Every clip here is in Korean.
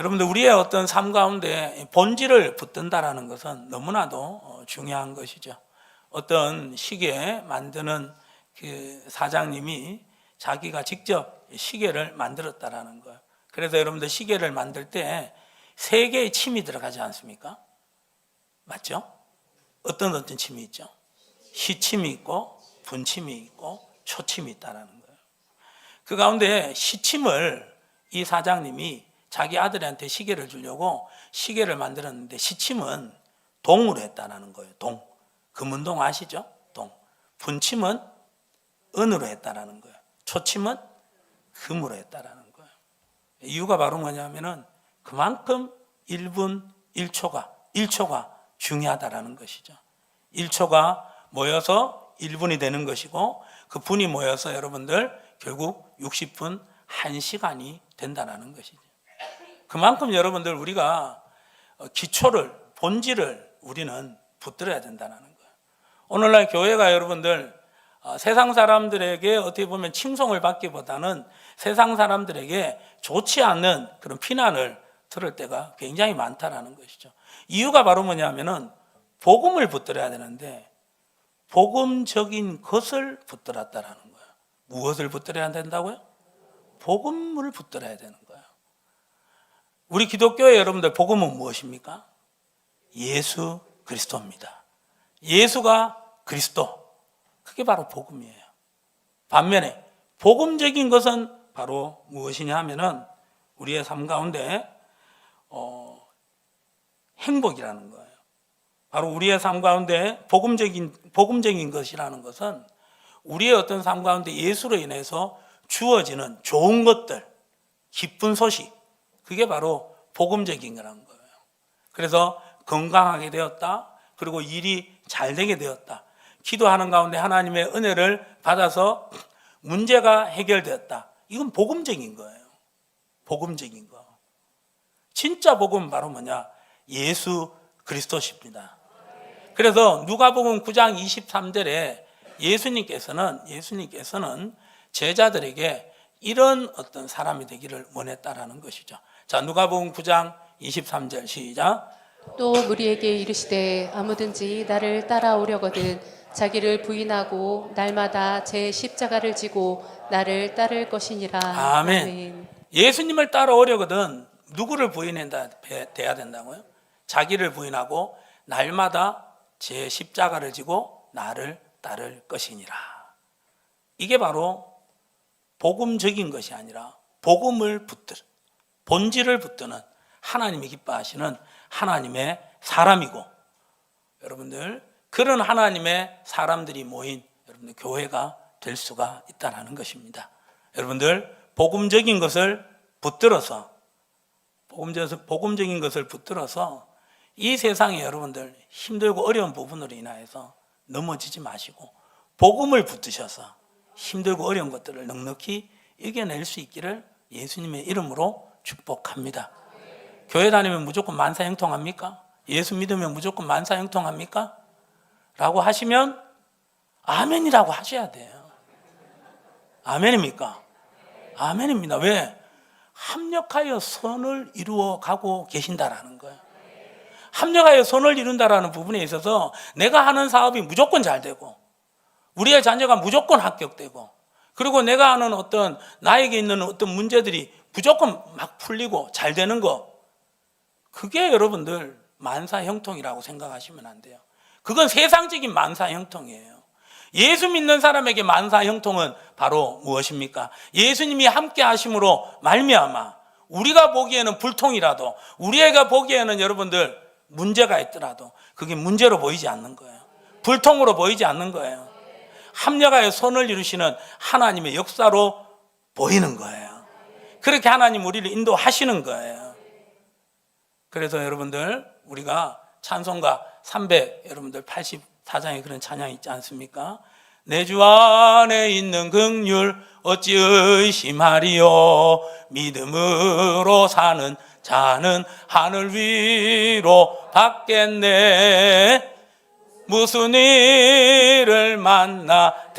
여러분들 우리의 어떤 삶 가운데 본질을 붙든다라는 것은 너무나도 중요한 것이죠. 어떤 시계 만드는 그 사장님이 자기가 직접 시계를 만들었다라는 거예요. 그래서 여러분들 시계를 만들 때 3개의 침이 들어가지 않습니까? 맞죠? 어떤 침이 있죠? 시침이 있고 분침이 있고 초침이 있다라는 거예요. 그 가운데 시침을 이 사장님이 자기 아들한테 시계를 주려고 시계를 만들었는데 시침은 동으로 했다라는 거예요. 동. 금은동 아시죠? 동. 분침은 은으로 했다라는 거예요. 초침은 금으로 했다라는 거예요. 이유가 바로 뭐냐면은 그만큼 1분 1초가 중요하다라는 것이죠. 1초가 모여서 1분이 되는 것이고 그 분이 모여서 여러분들 결국 60분 1시간이 된다는 것이죠. 그만큼 여러분들 우리가 기초를 본질을 우리는 붙들어야 된다는 거예요. 오늘날 교회가 여러분들 세상 사람들에게 어떻게 보면 칭송을 받기보다는 세상 사람들에게 좋지 않는 그런 비난을 들을 때가 굉장히 많다라는 것이죠. 이유가 바로 뭐냐면은 복음을 붙들어야 되는데 복음적인 것을 붙들었다라는 거예요. 무엇을 붙들어야 된다고요? 복음을 붙들어야 되는 거예요. 우리 기독교의 여러분들 복음은 무엇입니까? 예수 그리스도입니다. 예수가 그리스도. 그게 바로 복음이에요. 반면에 복음적인 것은 바로 무엇이냐 하면은 우리의 삶 가운데 행복이라는 거예요. 바로 우리의 삶 가운데 복음적인 것이라는 것은 우리의 어떤 삶 가운데 예수로 인해서 주어지는 좋은 것들, 기쁜 소식, 그게 바로 복음적인 거라는 거예요. 그래서 건강하게 되었다. 그리고 일이 잘 되게 되었다. 기도하는 가운데 하나님의 은혜를 받아서 문제가 해결되었다. 이건 복음적인 거예요. 복음적인 거. 진짜 복음은 바로 뭐냐? 예수 그리스도십니다. 그래서 누가복음 9장 23절에 예수님께서는 제자들에게 이런 어떤 사람이 되기를 원했다라는 것이죠. 자, 누가복음 9장 23절 시작. 또 무리에게 이르시되 아무든지 나를 따라오려거든 자기를 부인하고 날마다 제 십자가를 지고 나를 따를 것이니라. 아멘. 예수님을 따라오려거든 누구를 부인해야 된다고요? 자기를 부인하고 날마다 제 십자가를 지고 나를 따를 것이니라. 이게 바로 복음적인 것이 아니라 복음을 본질을 붙드는 하나님이 기뻐하시는 하나님의 사람이고, 여러분들 그런 하나님의 사람들이 모인 여러분들 교회가 될 수가 있다는 것입니다. 여러분들 복음적인 것을 붙들어서 이 세상에 여러분들 힘들고 어려운 부분으로 인하여서 넘어지지 마시고 복음을 붙드셔서 힘들고 어려운 것들을 넉넉히 이겨낼 수 있기를 예수님의 이름으로 축복합니다. 교회 다니면 무조건 만사형통합니까? 예수 믿으면 무조건 만사형통합니까? 라고 하시면 아멘이라고 하셔야 돼요. 아멘입니까? 아멘입니다. 왜? 합력하여 선을 이루어 가고 계신다라는 거예요. 합력하여 선을 이룬다라는 부분에 있어서 내가 하는 사업이 무조건 잘 되고 우리의 자녀가 무조건 합격되고 그리고 내가 하는 나에게 있는 어떤 문제들이 무조건 막 풀리고 잘 되는 거, 그게 여러분들 만사형통이라고 생각하시면 안 돼요. 그건 세상적인 만사형통이에요. 예수 믿는 사람에게 만사형통은 바로 무엇입니까? 예수님이 함께 하심으로 말미암아 우리가 보기에는 불통이라도 우리가 보기에는 여러분들 문제가 있더라도 그게 문제로 보이지 않는 거예요. 불통으로 보이지 않는 거예요. 합력하여 선을 이루시는 하나님의 역사로 보이는 거예요. 그렇게 하나님 우리를 인도하시는 거예요. 그래서 여러분들 우리가 찬송가 300 여러분들 84장에 그런 찬양이 있지 않습니까? 내 주 안에 있는 긍휼 어찌 의심하리요, 믿음으로 사는 자는 하늘 위로 받겠네. 무슨 일을 만나든지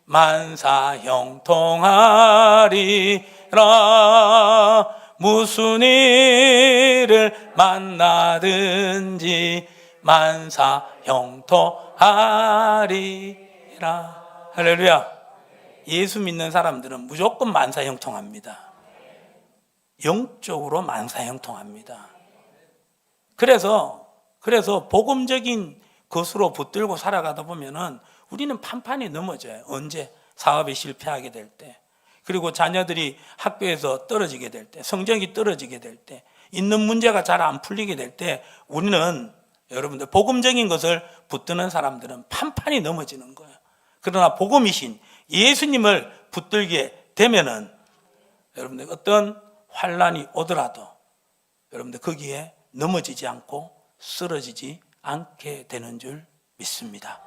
만사형통하리라. 무슨 일을 만나든지 만사형통하리라. 할렐루야. 예수 믿는 사람들은 무조건 만사형통합니다. 영적으로 만사형통합니다. 그래서 복음적인 것으로 붙들고 살아가다 보면은 우리는 판판이 넘어져요. 언제? 사업에 실패하게 될 때, 그리고 자녀들이 학교에서 떨어지게 될 때, 성적이 떨어지게 될 때, 있는 문제가 잘 안 풀리게 될 때, 우리는 여러분들 복음적인 것을 붙드는 사람들은 판판이 넘어지는 거예요. 그러나 복음이신 예수님을 붙들게 되면은 여러분들 어떤 환란이 오더라도 여러분들 거기에 넘어지지 않고 쓰러지지 않게 되는 줄 믿습니다.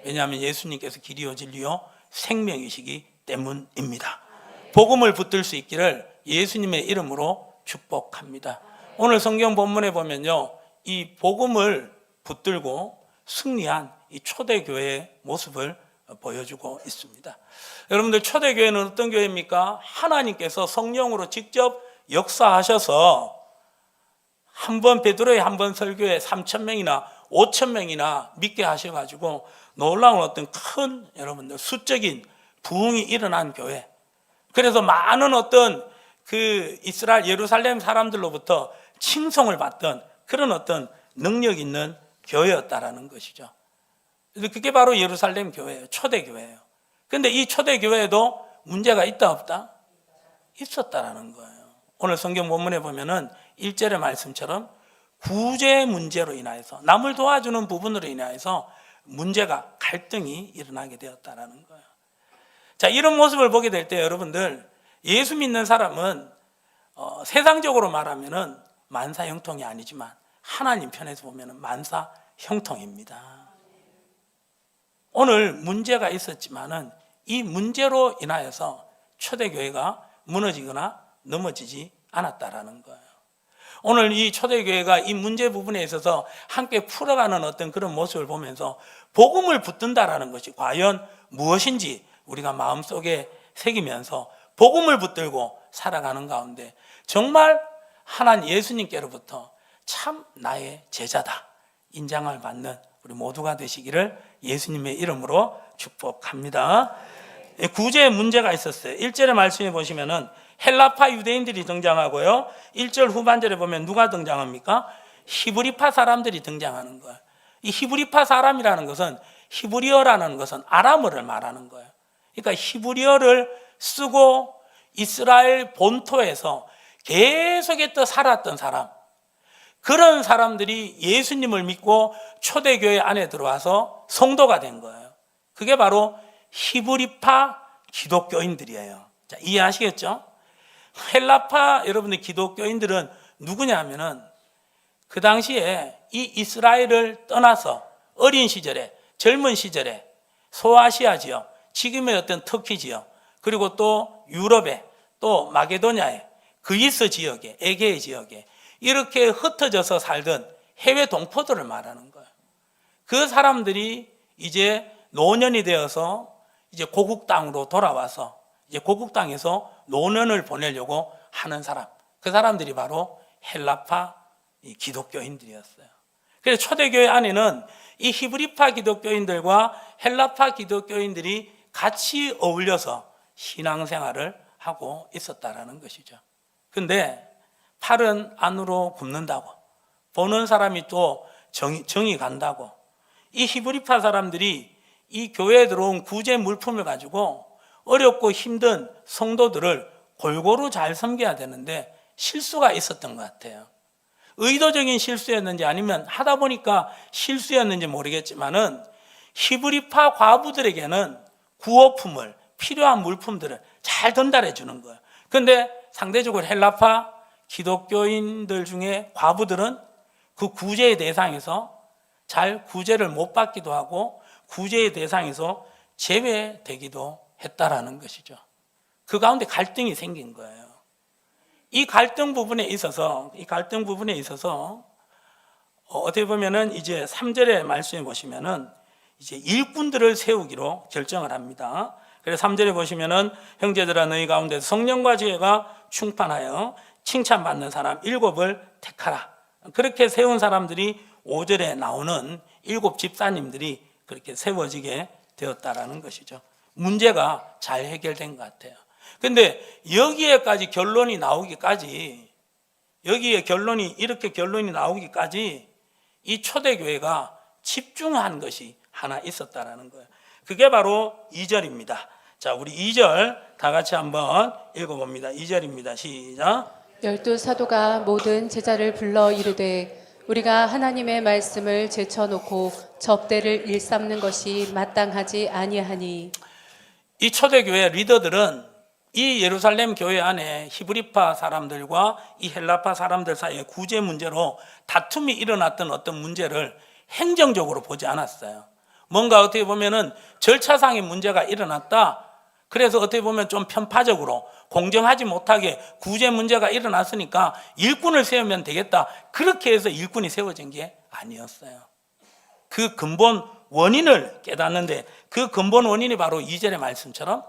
왜냐하면 예수님께서 길이요 진리요 생명이시기 때문입니다. 복음을 붙들 수 있기를 예수님의 이름으로 축복합니다. 오늘 성경 본문에 보면요, 이 복음을 붙들고 승리한 이 초대교회의 모습을 보여주고 있습니다. 여러분들, 초대교회는 어떤 교회입니까? 하나님께서 성령으로 직접 역사하셔서 한 번 베드로의 한 번 설교에 3,000명이나 5,000명이나 믿게 하셔가지고 놀라운 어떤 큰 여러분들 수적인 부흥이 일어난 교회. 그래서 많은 어떤 그 이스라엘 예루살렘 사람들로부터 칭송을 받던 그런 어떤 능력 있는 교회였다라는 것이죠. 그게 바로 예루살렘 교회예요. 초대교회예요. 근데 이 초대교회에도 문제가 있다 없다? 있었다라는 거예요. 오늘 성경 본문에 보면은 1절의 말씀처럼 구제 문제로 인하여서, 남을 도와주는 부분으로 인하여서 문제가, 갈등이 일어나게 되었다라는 거예요. 자, 이런 모습을 보게 될 때 여러분들, 예수 믿는 사람은 세상적으로 말하면은 만사형통이 아니지만 하나님 편에서 보면은 만사형통입니다. 오늘 문제가 있었지만은 이 문제로 인하여서 초대교회가 무너지거나 넘어지지 않았다라는 거예요. 오늘 이 초대교회가 이 문제 부분에 있어서 함께 풀어가는 어떤 그런 모습을 보면서 복음을 붙든다라는 것이 과연 무엇인지 우리가 마음속에 새기면서 복음을 붙들고 살아가는 가운데 정말 하나님 예수님께로부터 참 나의 제자다 인정을 받는 우리 모두가 되시기를 예수님의 이름으로 축복합니다. 구제에 문제가 있었어요. 1절의 말씀에 보시면은 헬라파 유대인들이 등장하고요, 1절 후반절에 보면 누가 등장합니까? 히브리파 사람들이 등장하는 거예요. 이 히브리파 사람이라는 것은, 히브리어라는 것은 아람어를 말하는 거예요. 그러니까 히브리어를 쓰고 이스라엘 본토에서 계속해서 살았던 사람, 그런 사람들이 예수님을 믿고 초대교회 안에 들어와서 성도가 된 거예요. 그게 바로 히브리파 기독교인들이에요. 자, 이해하시겠죠? 헬라파 여러분들 기독교인들은 누구냐 하면은 그 당시에 이 이스라엘을 떠나서 어린 시절에, 젊은 시절에 소아시아 지역, 지금의 어떤 터키 지역, 그리고 또 유럽에, 또 마게도냐에, 그리스 지역에, 에게의 지역에 이렇게 흩어져서 살던 해외 동포들을 말하는 거예요. 그 사람들이 이제 노년이 되어서 이제 고국 땅으로 돌아와서 이제 고국 땅에서 노년을 보내려고 하는 사람, 그 사람들이 바로 헬라파 기독교인들이었어요. 그래서 초대교회 안에는 이 히브리파 기독교인들과 헬라파 기독교인들이 같이 어울려서 신앙생활을 하고 있었다라는 것이죠. 근데 팔은 안으로 굽는다고, 보는 사람이 또 정이 간다고, 이 히브리파 사람들이 이 교회에 들어온 구제 물품을 가지고 어렵고 힘든 성도들을 골고루 잘 섬겨야 되는데 실수가 있었던 것 같아요. 의도적인 실수였는지 아니면 하다 보니까 실수였는지 모르겠지만은 히브리파 과부들에게는 구호품을, 필요한 물품들을 잘 전달해 주는 거예요. 그런데 상대적으로 헬라파 기독교인들 중에 과부들은 그 구제의 대상에서 잘 구제를 못 받기도 하고 구제의 대상에서 제외되기도 했다라는 것이죠. 그 가운데 갈등이 생긴 거예요. 이 갈등 부분에 있어서 어떻게 보면은 이제 3절의 말씀에 보시면은 이제 일꾼들을 세우기로 결정을 합니다. 그래서 3절에 보시면은 형제들아 너희 가운데 성령과 지혜가 충만하여 칭찬받는 사람 7을 택하라. 그렇게 세운 사람들이 5절에 나오는 7 집사님들이 그렇게 세워지게 되었다라는 것이죠. 문제가 잘 해결된 것 같아요. 근데 여기에까지 결론이 나오기까지, 여기에 이렇게 결론이 나오기까지 이 초대교회가 집중한 것이 하나 있었다라는 거예요. 그게 바로 2절입니다. 자, 우리 2절 다 같이 한번 읽어봅니다. 2절입니다. 시작. 12 사도가 모든 제자를 불러 이르되 우리가 하나님의 말씀을 제쳐놓고 접대를 일삼는 것이 마땅하지 아니하니. 이 초대교회 리더들은 이 예루살렘 교회 안에 히브리파 사람들과 이 헬라파 사람들 사이에 구제 문제로 다툼이 일어났던 어떤 문제를 행정적으로 보지 않았어요. 뭔가 어떻게 보면은 절차상의 문제가 일어났다. 그래서 어떻게 보면 좀 편파적으로 공정하지 못하게 구제 문제가 일어났으니까 일꾼을 세우면 되겠다. 그렇게 해서 일꾼이 세워진 게 아니었어요. 그 근본 원인을 깨닫는데 그 근본 원인이 바로 2절의 말씀처럼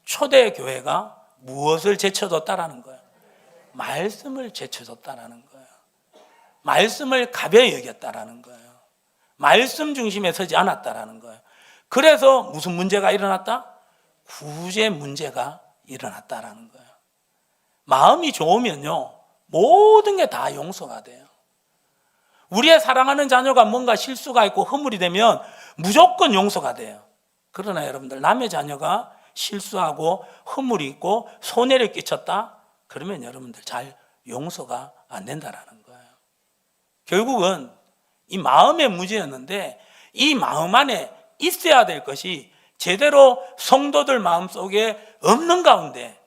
초대교회가 무엇을 제쳐줬다라는 거예요? 말씀을 제쳐줬다라는 거예요. 말씀을 가벼이 여겼다라는 거예요. 말씀 중심에 서지 않았다라는 거예요. 그래서 무슨 문제가 일어났다? 구제 문제가 일어났다라는 거예요. 마음이 좋으면요, 모든 게 다 용서가 돼요. 우리의 사랑하는 자녀가 뭔가 실수가 있고 허물이 되면 무조건 용서가 돼요. 그러나 여러분들, 남의 자녀가 실수하고 허물이 있고 손해를 끼쳤다? 그러면 여러분들 잘 용서가 안 된다라는 거예요. 결국은 이 마음의 문제였는데 이 마음 안에 있어야 될 것이 제대로 성도들 마음속에 없는 가운데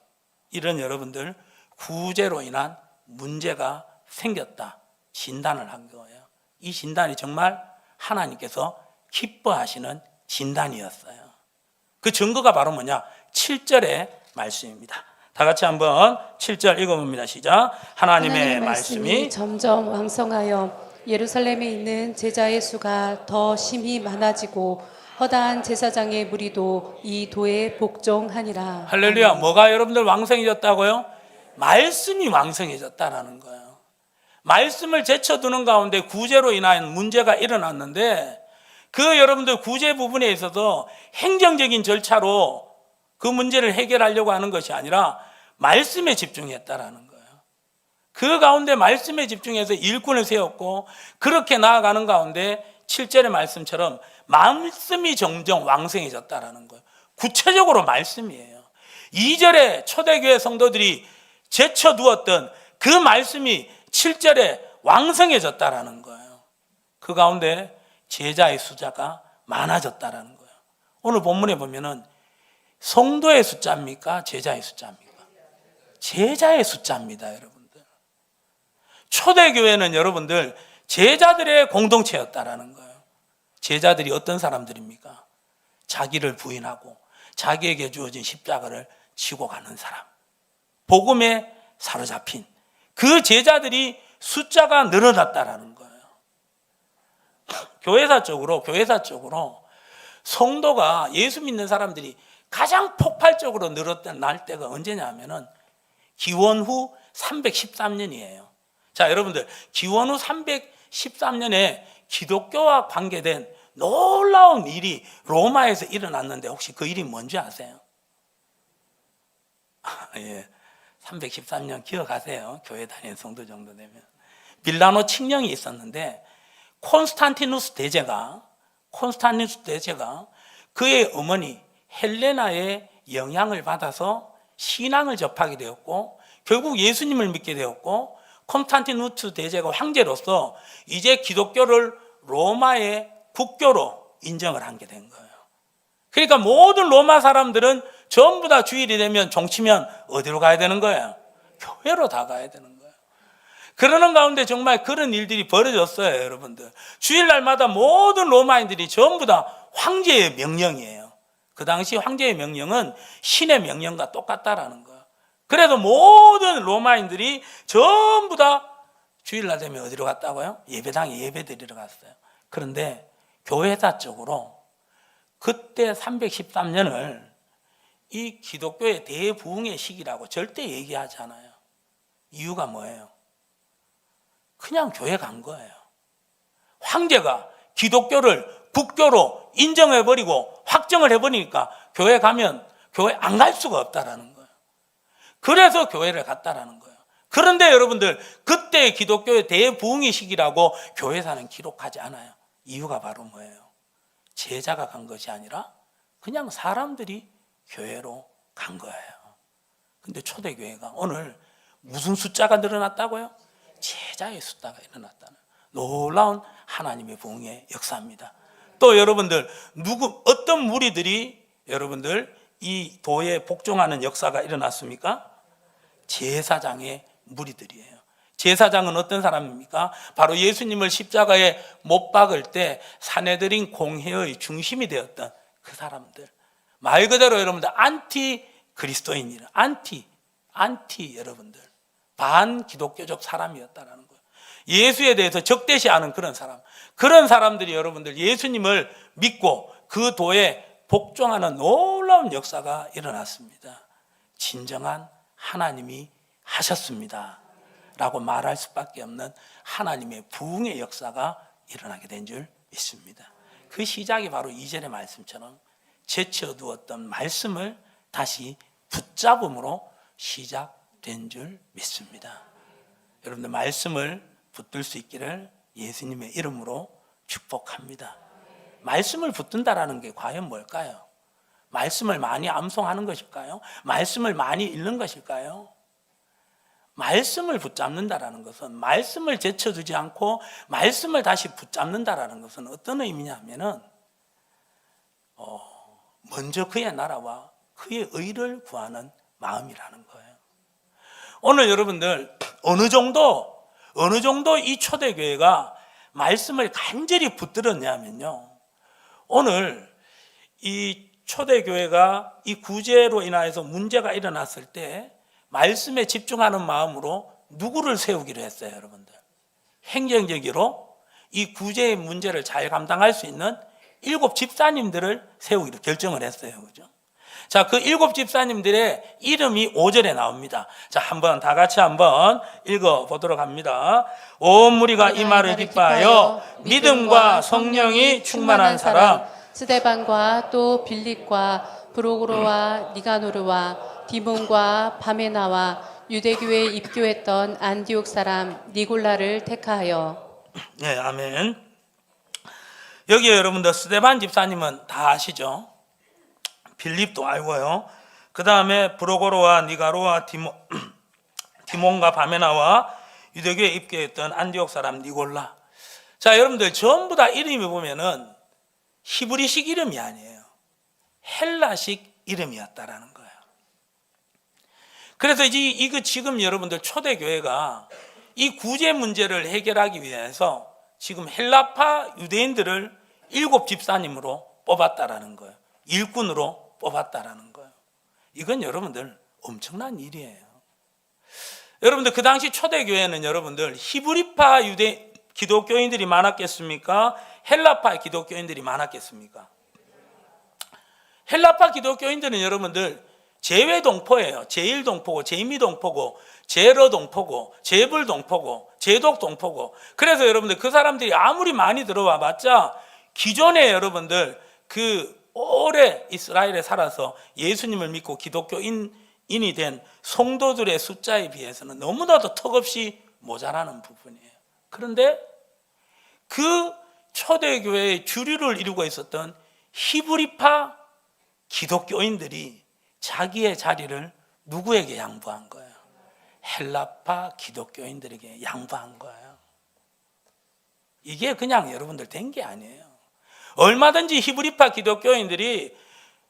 이런 여러분들 구제로 인한 문제가 생겼다 진단을 한 거예요. 이 진단이 정말 하나님께서 기뻐하시는 진단이었어요. 그 증거가 바로 뭐냐? 7절의 말씀입니다. 다 같이 한번 7절 읽어봅니다. 시작. 하나님의 말씀이 점점 왕성하여 예루살렘에 있는 제자의 수가 더 심히 많아지고 허다한 제사장의 무리도 이 도에 복종하니라. 할렐루야. 뭐가 여러분들 왕성해졌다고요? 말씀이 왕성해졌다라는 거예요. 말씀을 제쳐두는 가운데 구제로 인한 문제가 일어났는데 그 여러분들 구제 부분에 있어서 행정적인 절차로 그 문제를 해결하려고 하는 것이 아니라 말씀에 집중했다라는 거예요. 그 가운데 말씀에 집중해서 일꾼을 세웠고 그렇게 나아가는 가운데 7절의 말씀처럼 말씀이 점점 왕성해졌다라는 거예요. 구체적으로 말씀이에요. 2절에 초대교회 성도들이 제쳐두었던 그 말씀이 7절에 왕성해졌다라는 거예요. 그 가운데 제자의 숫자가 많아졌다라는 거예요. 오늘 본문에 보면은 성도의 숫자입니까? 제자의 숫자입니까? 제자의 숫자입니다, 여러분들. 초대교회는 여러분들 제자들의 공동체였다라는 거예요. 제자들이 어떤 사람들입니까? 자기를 부인하고 자기에게 주어진 십자가를 지고 가는 사람. 복음에 사로잡힌 그 제자들이 숫자가 늘어났다라는 거예요. 교회사적으로 성도가 예수 믿는 사람들이 가장 폭발적으로 늘었던 날때가 언제냐면은 기원 후 313년이에요. 자, 여러분들, 기원 후 313년에 기독교와 관계된 놀라운 일이 로마에서 일어났는데 혹시 그 일이 뭔지 아세요? 예, 313년 기억하세요. 교회 다니는 성도 정도 되면. 빌라노 칙령이 있었는데 콘스탄티누스 대제가 그의 어머니 헬레나의 영향을 받아서 신앙을 접하게 되었고 결국 예수님을 믿게 되었고 콘스탄티누스 대제가 황제로서 이제 기독교를 로마의 국교로 인정을 하게 된 거예요. 그러니까 모든 로마 사람들은 전부 다 주일이 되면 종치면 어디로 가야 되는 거예요? 교회로 다 가야 되는 거예요. 그러는 가운데 정말 그런 일들이 벌어졌어요, 여러분들. 주일날마다 모든 로마인들이 전부 다 황제의 명령이에요. 그 당시 황제의 명령은 신의 명령과 똑같다라는 거예요. 그래서 모든 로마인들이 전부 다 주일날 되면 어디로 갔다고요? 예배당에 예배 드리러 갔어요. 그런데 교회사적으로 그때 313년을 이 기독교의 대부흥의 시기라고 절대 얘기하지 않아요. 이유가 뭐예요? 그냥 교회 간 거예요. 황제가 기독교를 국교로 인정해버리고 확정을 해버리니까 교회 가면 교회 안 갈 수가 없다라는 거예요. 그래서 교회를 갔다라는 거예요. 그런데 여러분들, 그때의 기독교의 대부흥의 시기라고 교회사는 기록하지 않아요. 이유가 바로 뭐예요? 제자가 간 것이 아니라 그냥 사람들이 교회로 간 거예요. 근데 초대교회가 오늘 무슨 숫자가 늘어났다고요? 제자의 숫자가 일어났다는 놀라운 하나님의 부흥의 역사입니다. 또 여러분들, 어떤 무리들이 여러분들 이 도에 복종하는 역사가 일어났습니까? 제사장의 무리들이에요. 제사장은 어떤 사람입니까? 바로 예수님을 십자가에 못 박을 때 사내들인 공회의 중심이 되었던 그 사람들. 말 그대로 여러분들 안티 그리스도인이라, 안티 여러분들, 반 기독교적 사람이었다라는 거예요. 예수에 대해서 적대시하는 그런 사람들이 여러분들 예수님을 믿고 그 도에 복종하는 놀라운 역사가 일어났습니다. 진정한 하나님이 하셨습니다 라고 말할 수밖에 없는 하나님의 부흥의 역사가 일어나게 된 줄 믿습니다. 그 시작이 바로 2절의 말씀처럼 제쳐두었던 말씀을 다시 붙잡음으로 시작된 줄 믿습니다. 여러분들, 말씀을 붙들 수 있기를 예수님의 이름으로 축복합니다. 말씀을 붙든다라는 게 과연 뭘까요? 말씀을 많이 암송하는 것일까요? 말씀을 많이 읽는 것일까요? 말씀을 붙잡는다라는 것은, 말씀을 제쳐두지 않고 말씀을 다시 붙잡는다라는 것은 어떤 의미냐면은 먼저 그의 나라와 그의 의를 구하는 마음이라는 거예요. 오늘 여러분들 어느 정도 이 초대교회가 말씀을 간절히 붙들었냐면요, 오늘 이 초대교회가 이 구제로 인하여서 문제가 일어났을 때 말씀에 집중하는 마음으로 누구를 세우기로 했어요, 여러분들? 행정적으로 이 구제의 문제를 잘 감당할 수 있는 7 집사님들을 세우기로 결정을 했어요. 그죠? 자, 그 7 집사님들의 이름이 5절에 나옵니다. 자, 다 같이 한번 읽어보도록 합니다. 온 무리가 이 말을 기뻐하여 믿음과 성령이 충만한 사람, 스데반과 또 빌립과 브로고로와 니가노르와 디몬과 바메나와 유대교에 입교했던 안디옥 사람 니골라를 택하여. 네, 아멘. 여기에 여러분들 스데반 집사님은 다 아시죠? 빌립도 알고요. 그 다음에 브로고로와 니가로와 디몬과 바메나와 유대교에 입교했던 안디옥 사람 니골라. 자, 여러분들 전부 다 이름이 보면은 히브리식 이름이 아니에요. 헬라식 이름이었다라는 거예요. 그래서 이거 지금 여러분들 초대교회가 이 구제 문제를 해결하기 위해서 지금 헬라파 유대인들을 7 집사님으로 뽑았다라는 거예요. 일꾼으로 뽑았다라는 거예요. 이건 여러분들 엄청난 일이에요. 여러분들 그 당시 초대교회는 여러분들 히브리파 기독교인들이 많았겠습니까? 헬라파 기독교인들이 많았겠습니까? 헬라파 기독교인들은 여러분들 제외동포예요. 제일동포고, 제미동포고, 제러동포고, 제불동포고, 제독동포고. 그래서 여러분들 그 사람들이 아무리 많이 들어와 봤자 기존에 여러분들 그 오래 이스라엘에 살아서 예수님을 믿고 기독교인이 된 성도들의 숫자에 비해서는 너무나도 턱없이 모자라는 부분이에요. 그런데 그 초대교회의 주류를 이루고 있었던 히브리파 기독교인들이 자기의 자리를 누구에게 양보한 거예요? 헬라파 기독교인들에게 양보한 거예요. 이게 그냥 여러분들 된 게 아니에요. 얼마든지 히브리파 기독교인들이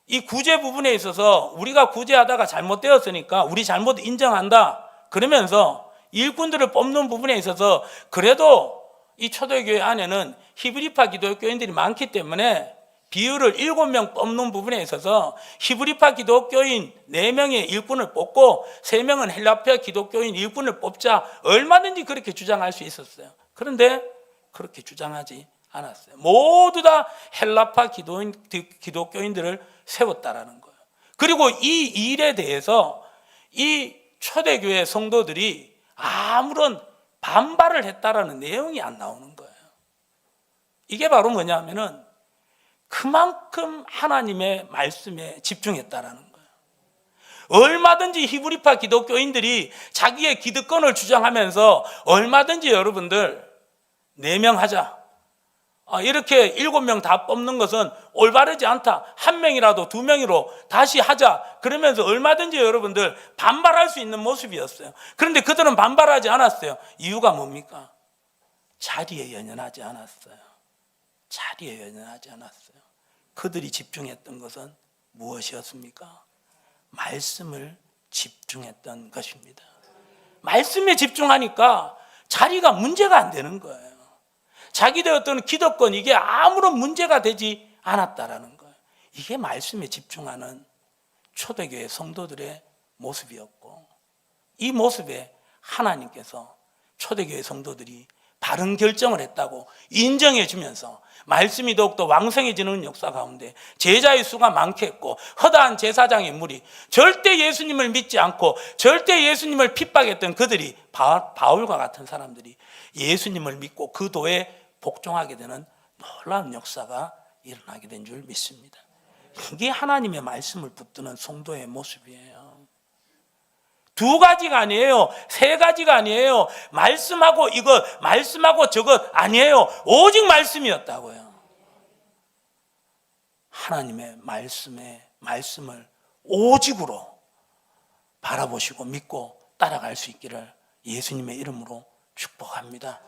이 구제 부분에 있어서 우리가 구제하다가 잘못되었으니까 우리 잘못 인정한다 그러면서 일꾼들을 뽑는 부분에 있어서 그래도 이 초대교회 안에는 히브리파 기독교인들이 많기 때문에 비율을 7명 뽑는 부분에 있어서 히브리파 기독교인 4명의 일꾼을 뽑고 3명은 헬라파 기독교인 일꾼을 뽑자, 얼마든지 그렇게 주장할 수 있었어요. 그런데 그렇게 주장하지 않았어요. 모두 다 헬라파 기독교인들을 세웠다라는 거예요. 그리고 이 일에 대해서 이 초대교회 성도들이 아무런 반발을 했다라는 내용이 안 나오는 거예요. 이게 바로 뭐냐면은 그만큼 하나님의 말씀에 집중했다라는 거예요. 얼마든지 히브리파 기독교인들이 자기의 기득권을 주장하면서 얼마든지 여러분들 4명 하자, 이렇게 7명 다 뽑는 것은 올바르지 않다, 1명이라도 2명으로 다시 하자, 그러면서 얼마든지 여러분들 반발할 수 있는 모습이었어요. 그런데 그들은 반발하지 않았어요. 이유가 뭡니까? 자리에 연연하지 않았어요. 자리에 연연하지 않았어요. 그들이 집중했던 것은 무엇이었습니까? 말씀을 집중했던 것입니다. 말씀에 집중하니까 자리가 문제가 안 되는 거예요. 자기들 어떤 기득권, 이게 아무런 문제가 되지 않았다라는 거예요. 이게 말씀에 집중하는 초대교회 성도들의 모습이었고, 이 모습에 하나님께서 초대교회 성도들이 바른 결정을 했다고 인정해 주면서 말씀이 더욱더 왕성해지는 역사 가운데 제자의 수가 많겠고, 허다한 제사장의 무리, 절대 예수님을 믿지 않고 절대 예수님을 핍박했던 그들이, 바울과 같은 사람들이 예수님을 믿고 그 도에 복종하게 되는 놀라운 역사가 일어나게 된 줄 믿습니다. 이게 하나님의 말씀을 붙드는 성도의 모습이에요. 2가지가 아니에요. 3가지가 아니에요. 말씀하고 이것, 말씀하고 저것 아니에요. 오직 말씀이었다고요. 하나님의 말씀을 오직으로 바라보시고 믿고 따라갈 수 있기를 예수님의 이름으로 축복합니다.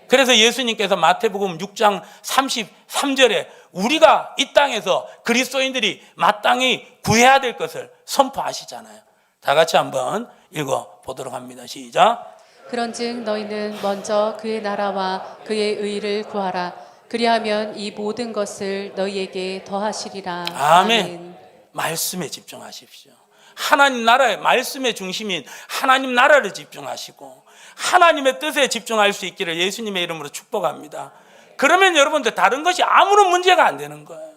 그래서 예수님께서 마태복음 6장 33절에 우리가 이 땅에서 그리스도인들이 마땅히 구해야 될 것을 선포하시잖아요. 다 같이 한번 읽어보도록 합니다. 시작. 그런즉 너희는 먼저 그의 나라와 그의 의를 구하라. 그리하면 이 모든 것을 너희에게 더하시리라. 아멘. 말씀에 집중하십시오. 하나님 나라의 말씀의 중심인 하나님 나라를 집중하시고 하나님의 뜻에 집중할 수 있기를 예수님의 이름으로 축복합니다. 그러면 여러분들 다른 것이 아무런 문제가 안 되는 거예요.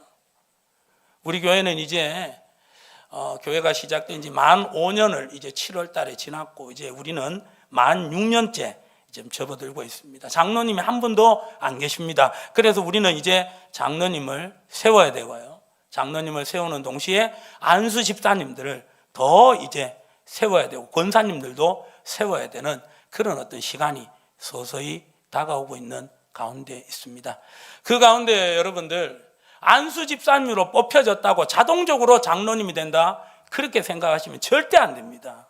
우리 교회는 이제 교회가 시작된 지 만 5년을 이제 7월 달에 지났고, 이제 우리는 만 6년째 지금 접어들고 있습니다. 장로님이 한 분도 안 계십니다. 그래서 우리는 이제 장로님을 세워야 되고요. 장로님을 세우는 동시에 안수 집사님들을 더 이제 세워야 되고, 권사님들도 세워야 되는 그런 어떤 시간이 서서히 다가오고 있는 가운데 있습니다. 그 가운데 여러분들, 안수 집사님으로 뽑혀졌다고 자동적으로 장로님이 된다, 그렇게 생각하시면 절대 안 됩니다.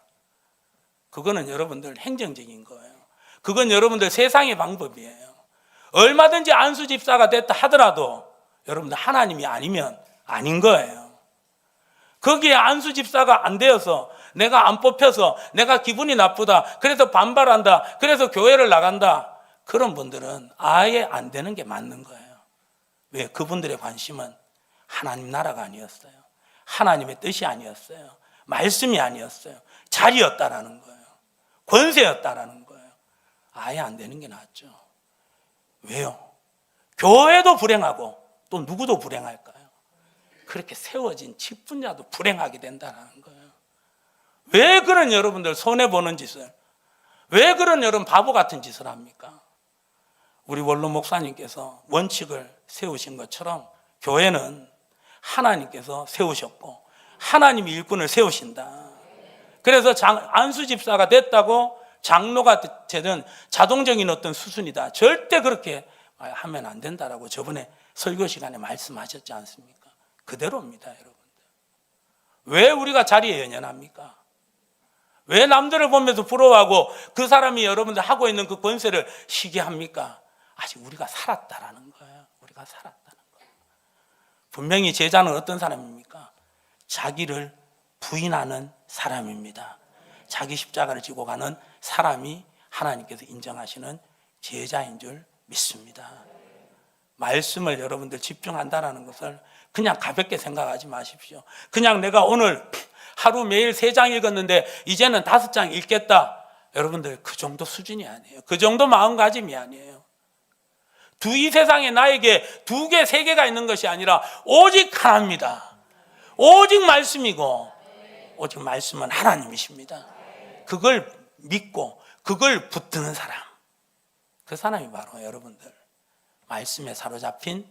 그거는 여러분들 행정적인 거예요. 그건 여러분들 세상의 방법이에요. 얼마든지 안수 집사가 됐다 하더라도 여러분들 하나님이 아니면 아닌 거예요. 거기에 안수 집사가 안 되어서, 내가 안 뽑혀서 내가 기분이 나쁘다, 그래서 반발한다, 그래서 교회를 나간다, 그런 분들은 아예 안 되는 게 맞는 거예요. 왜? 그분들의 관심은 하나님 나라가 아니었어요. 하나님의 뜻이 아니었어요. 말씀이 아니었어요. 자리였다라는 거예요. 권세였다라는 거예요. 아예 안 되는 게 낫죠. 왜요? 교회도 불행하고 또 누구도 불행할까요? 그렇게 세워진 직분자도 불행하게 된다는 거예요. 왜 그런 여러분들 손해보는 짓을, 왜 그런 여러분 바보 같은 짓을 합니까? 우리 원로 목사님께서 원칙을 세우신 것처럼 교회는 하나님께서 세우셨고 하나님이 일꾼을 세우신다. 그래서 안수 집사가 됐다고 장로가 되든 자동적인 어떤 수순이다, 절대 그렇게 하면 안 된다라고 저번에 설교 시간에 말씀하셨지 않습니까? 그대로입니다, 여러분들. 왜 우리가 자리에 연연합니까? 왜 남들을 보면서 부러워하고 그 사람이 여러분들 하고 있는 그 권세를 시기합니까? 아직 우리가 살았다라는 거예요. 우리가 살았다는 거예요. 분명히 제자는 어떤 사람입니까? 자기를 부인하는 사람입니다. 자기 십자가를 지고 가는 사람이 하나님께서 인정하시는 제자인 줄 믿습니다. 말씀을 여러분들 집중한다는 것을 그냥 가볍게 생각하지 마십시오. 그냥 내가 오늘 하루 매일 3장 읽었는데 이제는 5장 읽겠다, 여러분들 그 정도 수준이 아니에요. 그 정도 마음가짐이 아니에요. 이 세상에 나에게 2개, 3개가 있는 것이 아니라 오직 하나입니다. 오직 말씀이고 오직 말씀은 하나님이십니다. 그걸 믿고 그걸 붙드는 사람, 그 사람이 바로 여러분들 말씀에 사로잡힌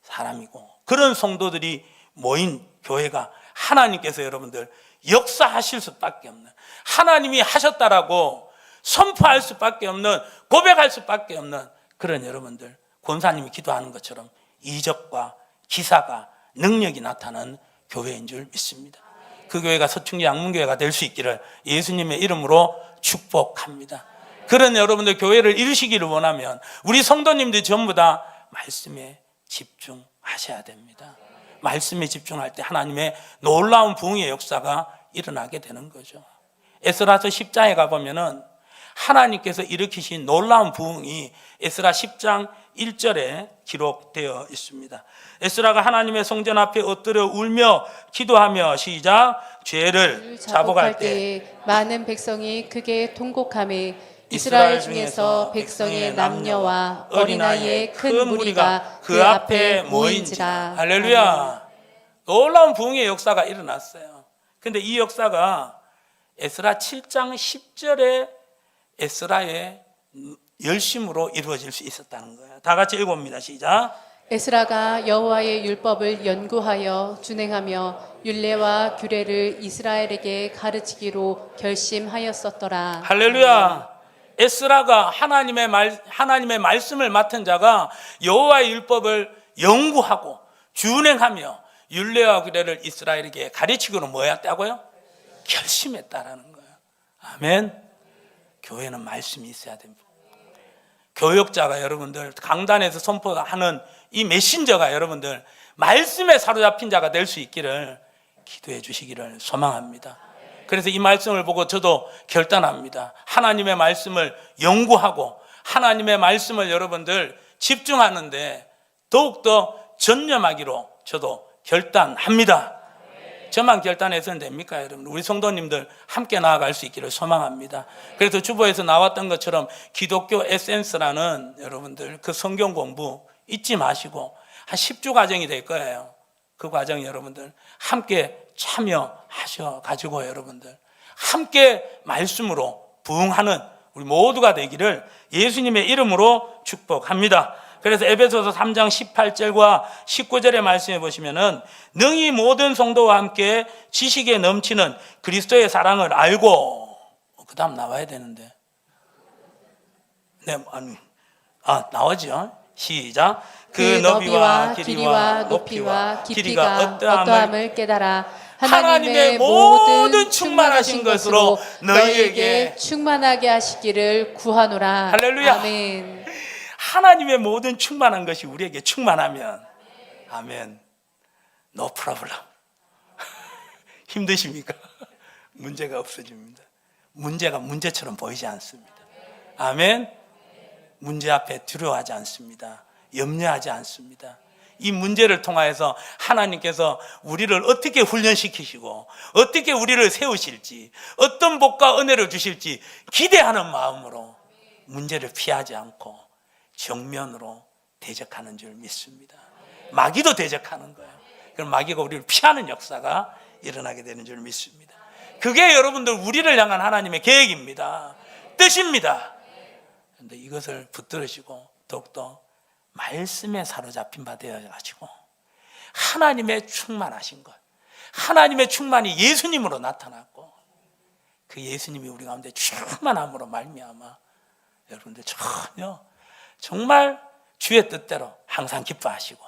사람이고, 그런 성도들이 모인 교회가 하나님께서 여러분들 역사하실 수밖에 없는, 하나님이 하셨다라고 선포할 수밖에 없는, 고백할 수밖에 없는 그런 여러분들, 권사님이 기도하는 것처럼 이적과 기사가, 능력이 나타나는 교회인 줄 믿습니다. 그 교회가 서충리 양문교회가 될 수 있기를 예수님의 이름으로 축복합니다. 그런 여러분들 교회를 이루시기를 원하면 우리 성도님들 전부 다 말씀에 집중하셔야 됩니다. 말씀에 집중할 때 하나님의 놀라운 부흥의 역사가 일어나게 되는 거죠. 에스라서 10장에 가보면은 하나님께서 일으키신 놀라운 부흥이 에스라 10장 1절에 기록되어 있습니다. 에스라가 하나님의 성전 앞에 엎드려 울며 기도하며, 시작, 죄를 자복할 때 많은 백성이 크게 통곡하며 이스라엘 중에서 백성의 남녀와 어린아이의 큰 무리가 그 앞에 모인지라. 할렐루야. 놀라운 부흥의 역사가 일어났어요. 근데 이 역사가 에스라 7장 10절에 에스라의 열심으로 이루어질 수 있었다는 거예요. 다 같이 읽어봅니다. 시작. 에스라가 여호와의 율법을 연구하여 준행하며 율례와 규례를 이스라엘에게 가르치기로 결심하였었더라. 할렐루야. 에스라가 하나님의 말씀을 맡은 자가 여호와의 율법을 연구하고 준행하며 율례와 규례를 이스라엘에게 가르치기로 뭐 했다고요? 결심했다라는 거예요. 아멘. 교회는 말씀이 있어야 됩니다. 교역자가 여러분들 강단에서 선포하는 이 메신저가 여러분들 말씀에 사로잡힌 자가 될 수 있기를 기도해 주시기를 소망합니다. 그래서 이 말씀을 보고 저도 결단합니다. 하나님의 말씀을 연구하고 하나님의 말씀을 여러분들 집중하는데 더욱더 전념하기로 저도 결단합니다. 저만 결단해서는 됩니까, 여러분? 우리 성도님들 함께 나아갈 수 있기를 소망합니다. 그래서 주보에서 나왔던 것처럼 기독교 에센스라는 여러분들 그 성경 공부 잊지 마시고 한 10주 과정이 될 거예요. 그 과정 여러분들 함께 참여하셔 가지고 여러분들 함께 말씀으로 부흥하는 우리 모두가 되기를 예수님의 이름으로 축복합니다. 그래서 에베소서 3장 18절과 19절의 말씀해 보시면은 능히 모든 성도와 함께 지식에 넘치는 그리스도의 사랑을 알고, 그 다음 나와야 되는데 나오죠. 시작. 그 너비와 길이와 높이와 깊이가 어떠함을 깨달아 하나님의 모든 충만하신 것으로 너희에게 충만하게 하시기를 구하노라. 할렐루야. 아멘. 하나님의 모든 충만한 것이 우리에게 충만하면, 아멘, no problem. 힘드십니까? 문제가 없어집니다. 문제가 문제처럼 보이지 않습니다. 아멘. 문제 앞에 두려워하지 않습니다. 염려하지 않습니다. 이 문제를 통하여서 하나님께서 우리를 어떻게 훈련시키시고 어떻게 우리를 세우실지, 어떤 복과 은혜를 주실지 기대하는 마음으로 문제를 피하지 않고 정면으로 대적하는 줄 믿습니다. 마귀도 대적하는 거예요. 그럼 마귀가 우리를 피하는 역사가 일어나게 되는 줄 믿습니다. 그게 여러분들 우리를 향한 하나님의 계획입니다. 뜻입니다. 그런데 이것을 붙들으시고 더욱더 말씀에 사로잡힌 바 되어가지고 하나님의 충만하신 것, 하나님의 충만이 예수님으로 나타났고 그 예수님이 우리 가운데 충만함으로 말미암아 여러분들 전혀 정말 주의 뜻대로 항상 기뻐하시고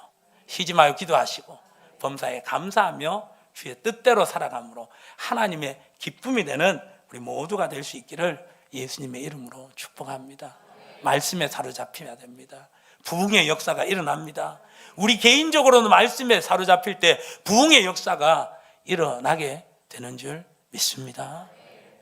쉬지 말고 기도하시고 범사에 감사하며 주의 뜻대로 살아감으로 하나님의 기쁨이 되는 우리 모두가 될 수 있기를 예수님의 이름으로 축복합니다. 말씀에 사로잡혀야 됩니다. 부흥의 역사가 일어납니다. 우리 개인적으로는 말씀에 사로잡힐 때 부흥의 역사가 일어나게 되는 줄 믿습니다.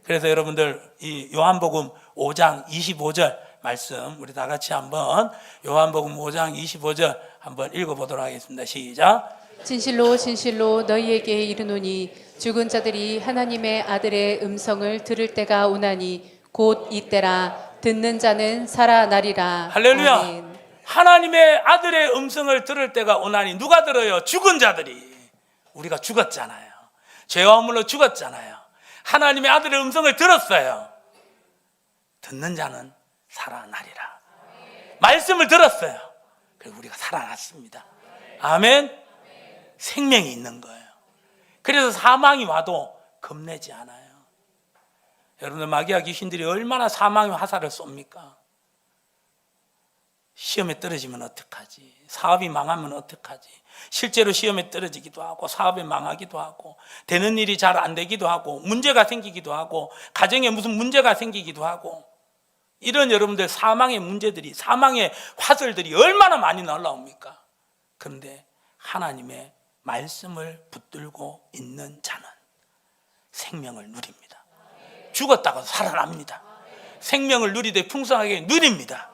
그래서 여러분들 이 요한복음 5장 25절 말씀 우리 다 같이 한번 요한복음 5장 25절 한번 읽어보도록 하겠습니다. 시작. 진실로 진실로 너희에게 이르노니 죽은 자들이 하나님의 아들의 음성을 들을 때가 오나니 곧 이때라. 듣는 자는 살아나리라. 할렐루야. 아멘. 하나님의 아들의 음성을 들을 때가 오나니 누가 들어요? 죽은 자들이. 우리가 죽었잖아요. 죄와 허물로 죽었잖아요. 하나님의 아들의 음성을 들었어요. 듣는 자는 살아나리라. 말씀을 들었어요. 그리고 우리가 살아났습니다. 아멘. 생명이 있는 거예요. 그래서 사망이 와도 겁내지 않아요. 여러분들, 마귀와 귀신들이 얼마나 사망의 화살을 쏩니까? 시험에 떨어지면 어떡하지? 사업이 망하면 어떡하지? 실제로 시험에 떨어지기도 하고 사업에 망하기도 하고 되는 일이 잘 안 되기도 하고 문제가 생기기도 하고 가정에 무슨 문제가 생기기도 하고, 이런 여러분들 사망의 문제들이, 사망의 화살들이 얼마나 많이 날라옵니까? 그런데 하나님의 말씀을 붙들고 있는 자는 생명을 누립니다. 죽었다가 살아납니다. 생명을 누리되 풍성하게 누립니다.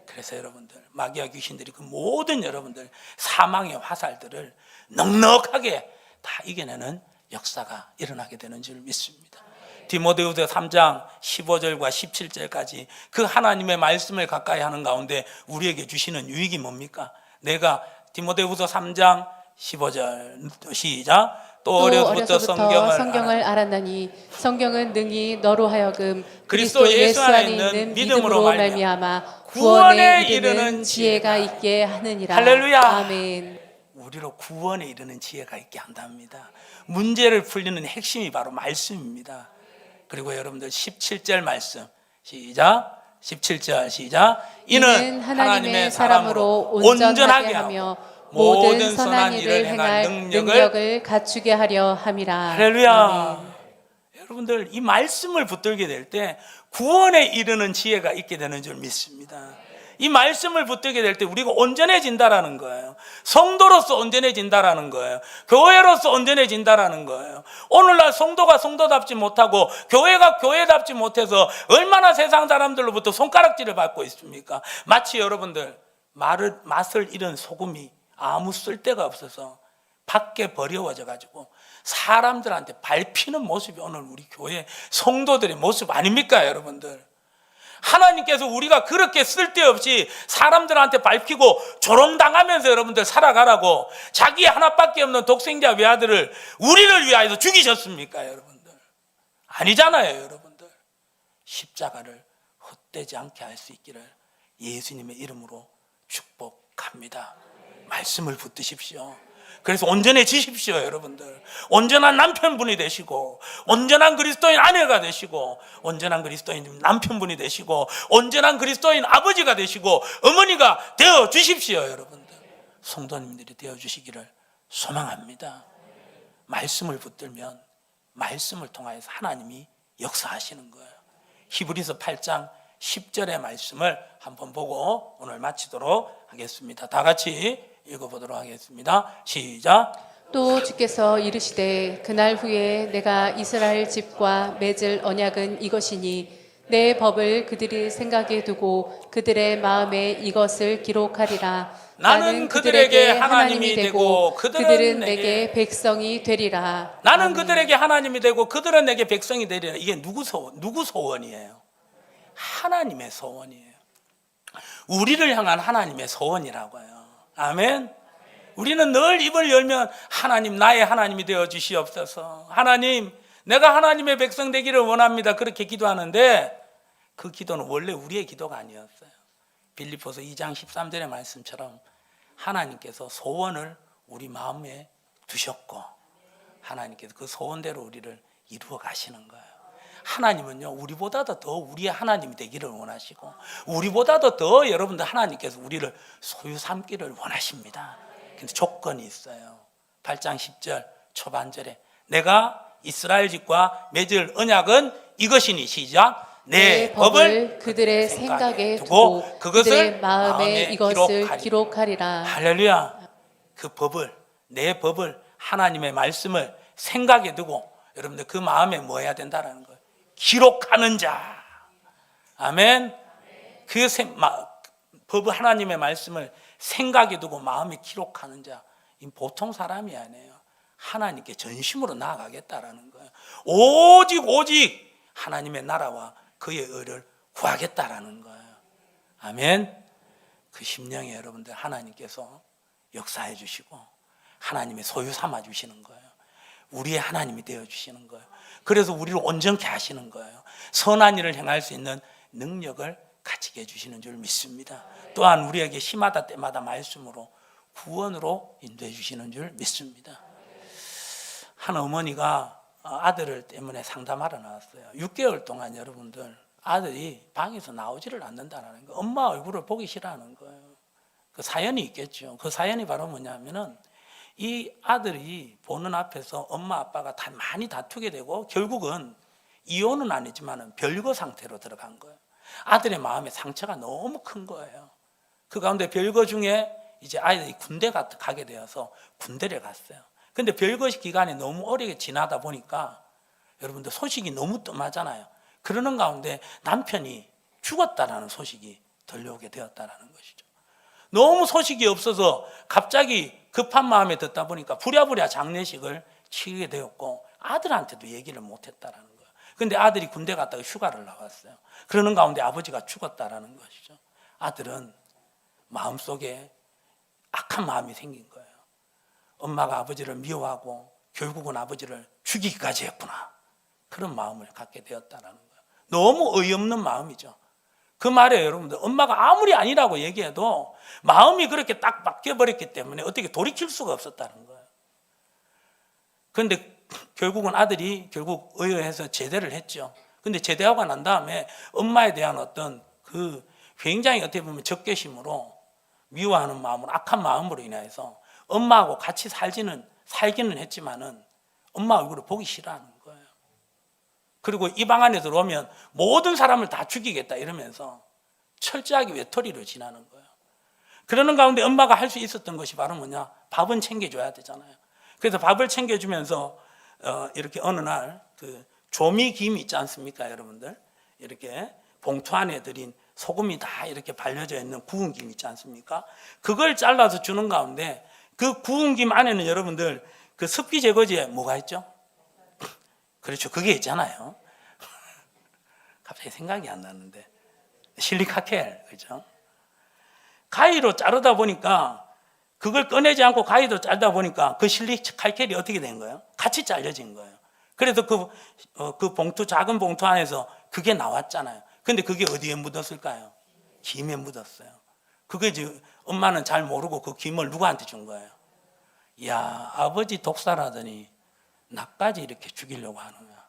그래서 여러분들, 마귀와 귀신들이 그 모든 여러분들 사망의 화살들을 넉넉하게 다 이겨내는 역사가 일어나게 되는 줄 믿습니다. 디모데후서 3장 15절과 17절까지 그 하나님의 말씀을 가까이 하는 가운데 우리에게 주시는 유익이 뭡니까? 내가 디모데후서 3장 15절 시작. 또 어려서부터 성경을 알았나니 성경은 능히 너로 하여금 그리스도 예수 안에 있는 믿음으로 말미암아 구원에 이르는 지혜가 있게 하느니라. 할렐루야. 아멘. 우리로 구원에 이르는 지혜가 있게 한답니다. 문제를 풀리는 핵심이 바로 말씀입니다. 그리고 여러분들 17절 말씀 시작. 17절 시작. 이는 하나님의 사람으로 온전하게 하며 모든 선한 일을 행할 능력을 갖추게 하려 함이라. 할렐루야. 아멘. 여러분들, 이 말씀을 붙들게 될 때 구원에 이르는 지혜가 있게 되는 줄 믿습니다. 이 말씀을 붙들게 될 때 우리가 온전해진다라는 거예요. 성도로서 온전해진다라는 거예요. 교회로서 온전해진다라는 거예요. 오늘날 성도가 성도답지 못하고 교회가 교회답지 못해서 얼마나 세상 사람들로부터 손가락질을 받고 있습니까? 마치 여러분들 맛을 잃은 소금이 아무 쓸데가 없어서 밖에 버려워져 가지고 사람들한테 밟히는 모습이 오늘 우리 교회 성도들의 모습 아닙니까, 여러분들? 하나님께서 우리가 그렇게 쓸데없이 사람들한테 밟히고 조롱당하면서 여러분들 살아가라고 자기 하나밖에 없는 독생자 외아들을 우리를 위하여서 죽이셨습니까, 여러분들? 아니잖아요, 여러분들. 십자가를 헛되지 않게 할 수 있기를 예수님의 이름으로 축복합니다. 말씀을 붙드십시오. 그래서 온전해지십시오, 여러분들. 온전한 남편분이 되시고, 온전한 그리스도인 아내가 되시고, 온전한 그리스도인 남편분이 되시고, 온전한 그리스도인 아버지가 되시고, 어머니가 되어 주십시오, 여러분들. 성도님들이 되어 주시기를 소망합니다. 말씀을 붙들면 말씀을 통하여서 하나님이 역사하시는 거예요. 히브리서 8장 10절의 말씀을 한번 보고 오늘 마치도록 하겠습니다. 다 같이 읽어보도록 하겠습니다. 시작. 또 주께서 이르시되 그날 후에 내가 이스라엘 집과 맺을 언약은 이것이니 내 법을 그들이 생각에 두고 그들의 마음에 이것을 기록하리라. 나는 그들에게 하나님이 되고 그들은 내게 백성이 되리라. 나는 그들에게 하나님이 되고 그들은 내게 백성이 되리라. 이게 누구 소원이에요? 하나님의 소원이에요. 우리를 향한 하나님의 소원이라고요. 아멘. 우리는 늘 입을 열면 하나님, 나의 하나님이 되어 주시옵소서. 하나님, 내가 하나님의 백성 되기를 원합니다. 그렇게 기도하는데 그 기도는 원래 우리의 기도가 아니었어요. 빌립보서 2장 13절의 말씀처럼 하나님께서 소원을 우리 마음에 두셨고 하나님께서 그 소원대로 우리를 이루어 가시는 거예요. 하나님은요, 우리보다도 더 우리의 하나님이 되기를 원하시고 우리보다도 더 여러분들 하나님께서 우리를 소유 삼기를 원하십니다. 근데 조건이 있어요. 8장 10절 초반절에 내가 이스라엘 집과 맺을 언약은 이것이니 시작. 내 법을 그들의 생각에 두고 그들의 마음에 이것을 기록하리라. 할렐루야. 그 법을, 내 법을, 하나님의 말씀을 생각에 두고 여러분들 그 마음에 뭐 해야 된다라는 거예요. 기록하는 자. 아멘. 그 법, 하나님의 말씀을 생각에 두고 마음에 기록하는 자. 이 보통 사람이 아니에요. 하나님께 전심으로 나아가겠다라는 거예요. 오직 하나님의 나라와 그의 의를 구하겠다라는 거예요. 아멘. 그 심령에 여러분들 하나님께서 역사해 주시고 하나님의 소유 삼아 주시는 거예요. 우리의 하나님이 되어 주시는 거예요. 그래서 우리를 온전케 하시는 거예요. 선한 일을 행할 수 있는 능력을 가지게 해주시는 줄 믿습니다. 또한 우리에게 시마다 때마다 말씀으로 구원으로 인도해 주시는 줄 믿습니다. 한 어머니가 아들을 때문에 상담하러 나왔어요. 6개월 동안 여러분들 아들이 방에서 나오지를 않는다는 거예요. 엄마 얼굴을 보기 싫어하는 거예요. 그 사연이 있겠죠. 그 사연이 바로 뭐냐면은 이 아들이 보는 앞에서 엄마 아빠가 많이 다투게 되고 결국은 이혼은 아니지만 별거 상태로 들어간 거예요. 아들의 마음에 상처가 너무 큰 거예요. 그 가운데 별거 중에 이제 아이들이 군대 가게 되어서 군대를 갔어요. 근데 별거 기간이 너무 오래 지나다 보니까 여러분들 소식이 너무 뜸하잖아요. 그러는 가운데 남편이 죽었다라는 소식이 들려오게 되었다라는 것이죠. 너무 소식이 없어서 갑자기 급한 마음에 듣다 보니까 부랴부랴 장례식을 치르게 되었고 아들한테도 얘기를 못했다라는 거예요. 근데 아들이 군대 갔다가 휴가를 나왔어요. 그러는 가운데 아버지가 죽었다라는 것이죠. 아들은 마음속에 악한 마음이 생긴 거예요. 엄마가 아버지를 미워하고 결국은 아버지를 죽이기까지 했구나. 그런 마음을 갖게 되었다라는 거예요. 너무 어이없는 마음이죠. 그 말에 여러분들 엄마가 아무리 아니라고 얘기해도 마음이 그렇게 딱 바뀌어버렸기 때문에 어떻게 돌이킬 수가 없었다는 거예요. 그런데 결국은 아들이 결국 의회에서 제대를 했죠. 근데 제대하고 난 다음에 엄마에 대한 어떤 그 굉장히 어떻게 보면 적개심으로 미워하는 마음으로 악한 마음으로 인해서 엄마하고 같이 살기는 했지만은 엄마 얼굴을 보기 싫어하는 거예요. 그리고 이 방 안에 들어오면 모든 사람을 다 죽이겠다 이러면서 철저하게 외톨이로 지나는 거예요. 그러는 가운데 엄마가 할 수 있었던 것이 바로 뭐냐? 밥은 챙겨줘야 되잖아요. 그래서 밥을 챙겨주면서 이렇게 어느 날 그 조미김 있지 않습니까, 여러분들? 이렇게 봉투 안에 들인 소금이 다 이렇게 발려져 있는 구운 김 있지 않습니까? 그걸 잘라서 주는 가운데 그 구운 김 안에는 여러분들 그 습기 제거제에 뭐가 있죠? 그렇죠. 그게 있잖아요. 갑자기 생각이 안 나는데. 실리카켈, 그죠? 가위로 자르다 보니까 그걸 꺼내지 않고 가위로 자르다 보니까 그 실리카켈이 어떻게 된 거예요? 같이 잘려진 거예요. 그래서 그 봉투, 작은 봉투 안에서 그게 나왔잖아요. 근데 그게 어디에 묻었을까요? 김에 묻었어요. 그게 이제 엄마는 잘 모르고 그 김을 누구한테 준 거예요? 야, 아버지 독살하더니 나까지 이렇게 죽이려고 하느냐.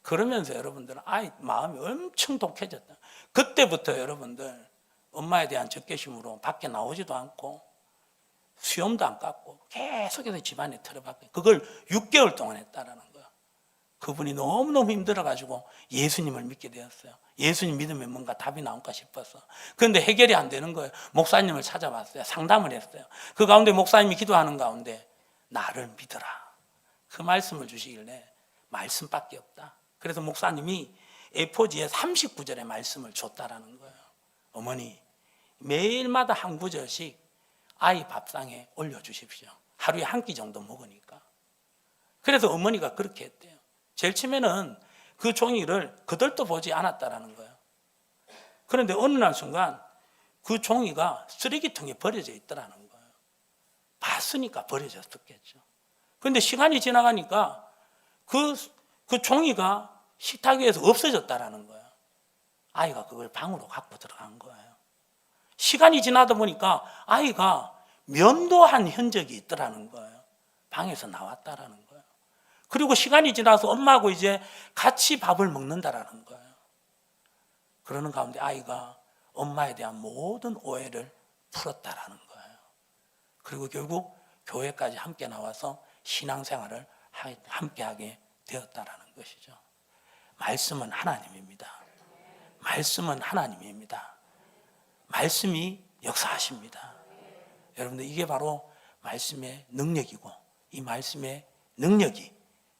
그러면서 여러분들은 아이 마음이 엄청 독해졌다. 그때부터 여러분들 엄마에 대한 적개심으로 밖에 나오지도 않고 수염도 안 깎고 계속해서 집안에 틀어박고 그걸 6개월 동안 했다라는 거예요. 그분이 너무너무 힘들어가지고 예수님을 믿게 되었어요. 예수님 믿으면 뭔가 답이 나올까 싶어서. 그런데 해결이 안 되는 거예요. 목사님을 찾아봤어요. 상담을 했어요. 그 가운데 목사님이 기도하는 가운데 나를 믿어라. 그 말씀을 주시길래 말씀밖에 없다. 그래서 목사님이 A4지에 39절의 말씀을 줬다라는 거예요. 어머니, 매일마다 한 구절씩 아이 밥상에 올려주십시오. 하루에 한 끼 정도 먹으니까. 그래서 어머니가 그렇게 했대요. 제일 처음에는 그 종이를 그들도 보지 않았다라는 거예요. 그런데 어느 날 순간 그 종이가 쓰레기통에 버려져 있더라는 거예요. 봤으니까 버려졌었겠죠. 그런데 시간이 지나가니까 그 종이가 식탁 위에서 없어졌다라는 거예요. 아이가 그걸 방으로 갖고 들어간 거예요. 시간이 지나다 보니까 아이가 면도한 흔적이 있더라는 거예요. 방에서 나왔다라는 거예요. 그리고 시간이 지나서 엄마하고 이제 같이 밥을 먹는다라는 거예요. 그러는 가운데 아이가 엄마에 대한 모든 오해를 풀었다라는 거예요. 그리고 결국 교회까지 함께 나와서 신앙생활을 함께하게 되었다라는 것이죠. 말씀은 하나님입니다. 말씀은 하나님입니다. 말씀이 역사하십니다. 여러분들 이게 바로 말씀의 능력이고 이 말씀의 능력이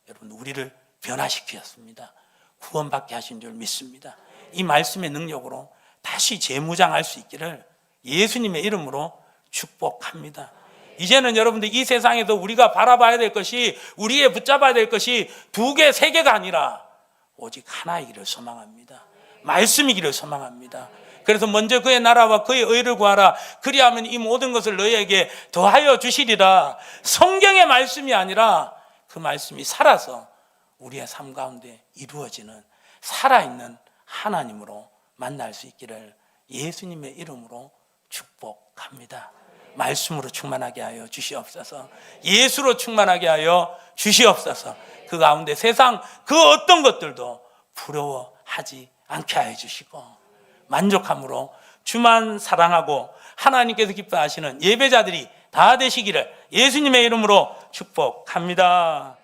여러분 우리를 변화시켰습니다. 구원받게 하신 줄 믿습니다. 이 말씀의 능력으로 다시 재무장할 수 있기를 예수님의 이름으로 축복합니다. 이제는 여러분들 이 세상에서 우리가 바라봐야 될 것이 우리의 붙잡아야 될 것이 2개, 3개가 아니라 오직 하나이기를 소망합니다. 말씀이기를 소망합니다. 그래서 먼저 그의 나라와 그의 의를 구하라. 그리하면 이 모든 것을 너희에게 더하여 주시리라. 성경의 말씀이 아니라 그 말씀이 살아서 우리의 삶 가운데 이루어지는 살아있는 하나님으로 만날 수 있기를 예수님의 이름으로 축복합니다. 말씀으로 충만하게 하여 주시옵소서. 예수로 충만하게 하여 주시옵소서. 그 가운데 세상 그 어떤 것들도 부러워하지 않게 하여 주시고 만족함으로 주만 사랑하고 하나님께서 기뻐하시는 예배자들이 다 되시기를 예수님의 이름으로 축복합니다.